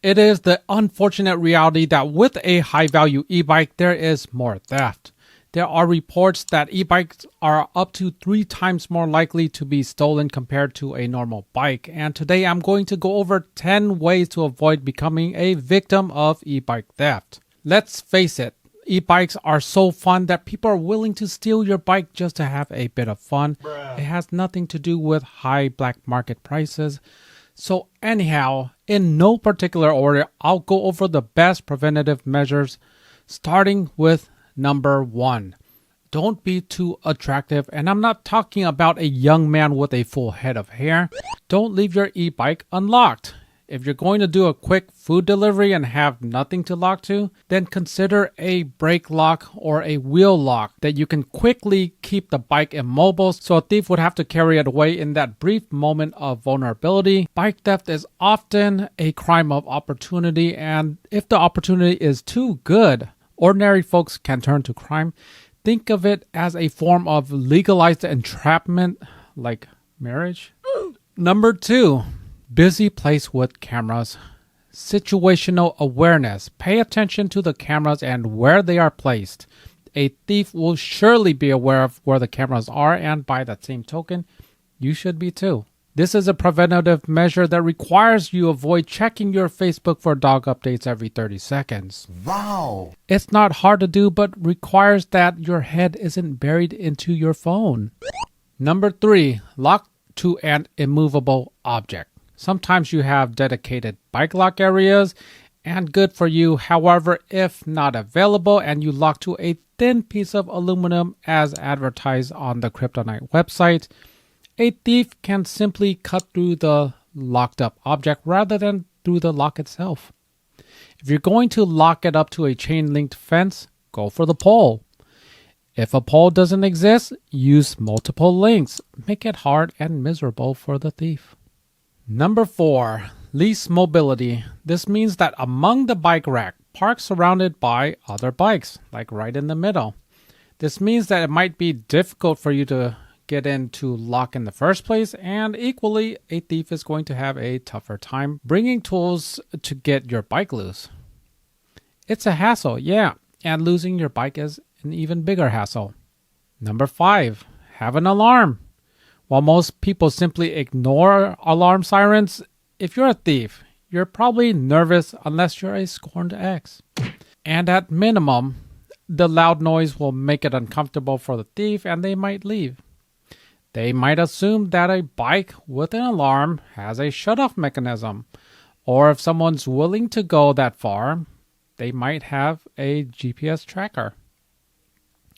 It is the unfortunate reality that with a high-value e-bike, there is more theft. There are reports that e-bikes are up to 3 times more likely to be stolen compared to a normal bike. And today I'm going to go over 10 ways to avoid becoming a victim of e-bike theft. Let's face it, e-bikes are so fun that people are willing to steal your bike just to have a bit of fun. It has nothing to do with high black market prices. So anyhow, in no particular order, I'll go over the best preventative measures, starting with number 1. Don't be too attractive, and I'm not talking about a young man with a full head of hair. Don't leave your e-bike unlocked. If you're going to do a quick food delivery and have nothing to lock to, then consider a brake lock or a wheel lock that you can quickly keep the bike immobile so a thief would have to carry it away in that brief moment of vulnerability. Bike theft is often a crime of opportunity, and if the opportunity is too good, ordinary folks can turn to crime. Think of it as a form of legalized entrapment like marriage. Number 2. Busy place with cameras. Situational awareness. Pay attention to the cameras and where they are placed. A thief will surely be aware of where the cameras are, and by that same token, you should be too. This is a preventative measure that requires you avoid checking your Facebook for dog updates every 30 seconds. Wow! It's not hard to do, but requires that your head isn't buried into your phone. Number 3. Lock to an immovable object. Sometimes you have dedicated bike lock areas, and good for you. However, if not available and you lock to a thin piece of aluminum as advertised on the Kryptonite website, a thief can simply cut through the locked up object rather than through the lock itself. If you're going to lock it up to a chain linked fence, go for the pole. If a pole doesn't exist, use multiple links. Make it hard and miserable for the thief. Number 4. Least mobility. This means that among the bike rack, park surrounded by other bikes, like right in the middle. This means that it might be difficult for you to get into lock in the first place, and equally, a thief is going to have a tougher time bringing tools to get your bike loose. It's a hassle, yeah, and losing your bike is an even bigger hassle. Number 5. Have an alarm. While most people simply ignore alarm sirens, if you're a thief, you're probably nervous unless you're a scorned ex. And at minimum, the loud noise will make it uncomfortable for the thief and they might leave. They might assume that a bike with an alarm has a shut-off mechanism, or if someone's willing to go that far, they might have a GPS tracker.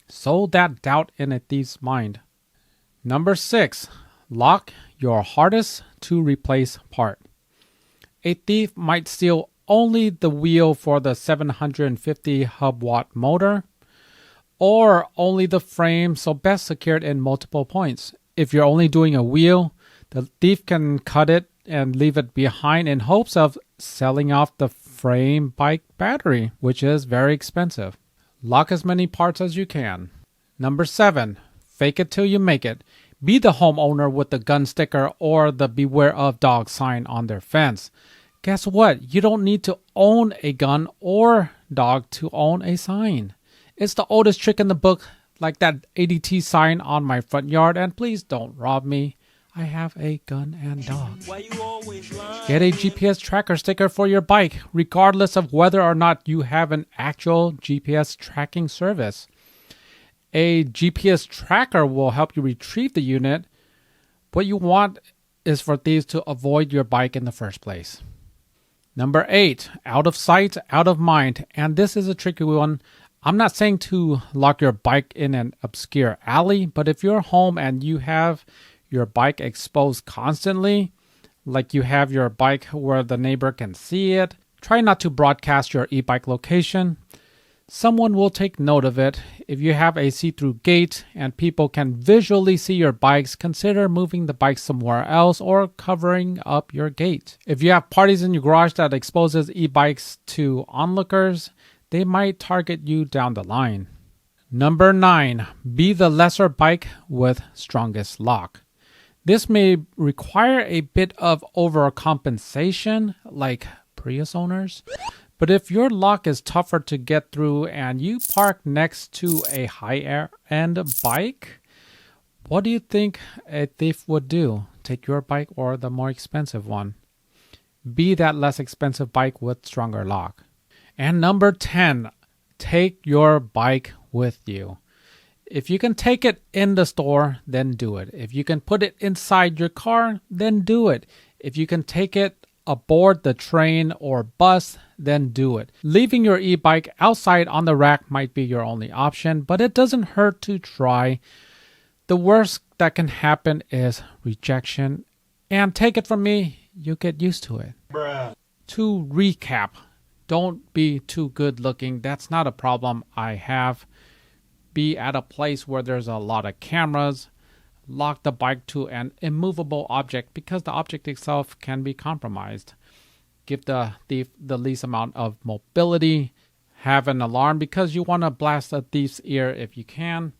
Sow that doubt in a thief's mind. Number 6. Lock your hardest to replace part. A thief might steal only the wheel for the 750 hub-watt motor, or only the frame, so best secured in multiple points. If you're only doing a wheel, the thief can cut it and leave it behind in hopes of selling off the frame bike battery, which is very expensive. Lock as many parts as you can. Number 7. Fake it till you make it. Be the homeowner with the gun sticker or the beware of dog sign on their fence. Guess what? You don't need to own a gun or dog to own a sign. It's the oldest trick in the book, like that ADT sign on my front yard, and please don't rob me. I have a gun and dog. Get a GPS tracker sticker for your bike, regardless of whether or not you have an actual GPS tracking service. A GPS tracker will help you retrieve the unit. What you want is for thieves to avoid your bike in the first place. Number 8, out of sight, out of mind. And this is a tricky one. I'm not saying to lock your bike in an obscure alley, but if you're home and you have your bike exposed constantly, like you have your bike where the neighbor can see it, try not to broadcast your e-bike location. Someone will take note of it. If you have a see-through gate and people can visually see your bikes, consider moving the bike somewhere else or covering up your gate. If you have parties in your garage that exposes e-bikes to onlookers, they might target you down the line. Number 9, be the lesser bike with strongest lock. This may require a bit of overcompensation, like Prius owners. But if your lock is tougher to get through and you park next to a high-end bike, what do you think a thief would do? Take your bike or the more expensive one? Be that less expensive bike with stronger lock. And number 10, take your bike with you. If you can take it in the store, then do it. If you can put it inside your car, then do it. If you can take it aboard the train or bus, then do it. Leaving your e-bike outside on the rack might be your only option, but it doesn't hurt to try. The worst that can happen is rejection. And take it from me, you get used to it. Bruh. To recap, don't be too good looking. That's not a problem I have. Be at a place where there's a lot of cameras. Lock the bike to an immovable object because the object itself can be compromised. Give the thief the least amount of mobility. Have an alarm because you want to blast a thief's ear if you can.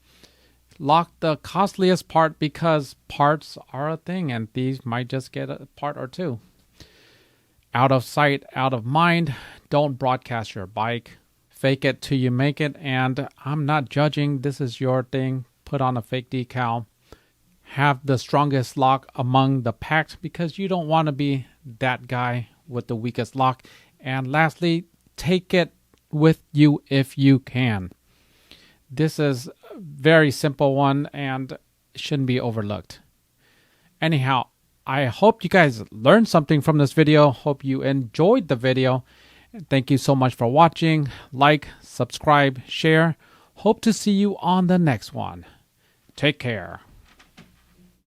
Lock the costliest part because parts are a thing and thieves might just get a part or two. Out of sight, out of mind. Don't broadcast your bike. Fake it till you make it. And I'm not judging. This is your thing. Put on a fake decal. Have the strongest lock among the pack because you don't want to be that guy with the weakest lock. And lastly, take it with you if you can. This is a very simple one and shouldn't be overlooked. Anyhow, I hope you guys learned something from this video. Hope you enjoyed the video. Thank you so much for watching. Like, subscribe, share. Hope to see you on the next one. Take care.